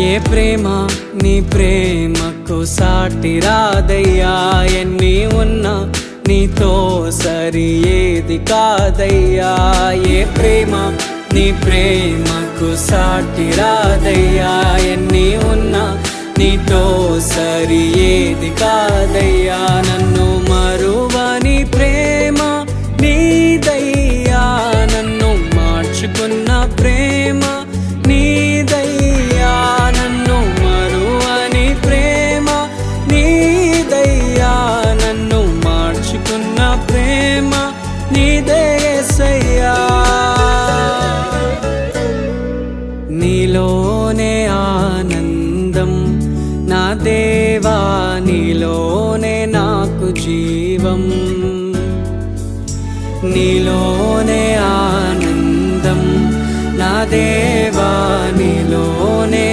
ఏ ప్రేమ నీ ప్రేమకు సాటి రాదయ్యా, ఎన్ని ఉన్నా నీతో సరి ఏది కాదయ్యా. ఏ ప్రేమ నీ ప్రేమకు సాటి రాదయ్యా, ఎన్ని ఉన్నా నీతో సరి ఏది కాదయ్యా. నన్ను మరువని ప్రేమ నీదయ్యా, నన్ను మార్చుకున్న ప్రేమ నీదయ్యా. నన్ను మరువని ప్రేమ నీదయ్యా, నన్ను మార్చుకున్న ప్రేమ నీదే యేసయ్యా. నీలోనే ఆనందం నా దేవా, నీలోనే నాకు జీవం. నీలోనే ఆనందం నా దేవా, నీలోనే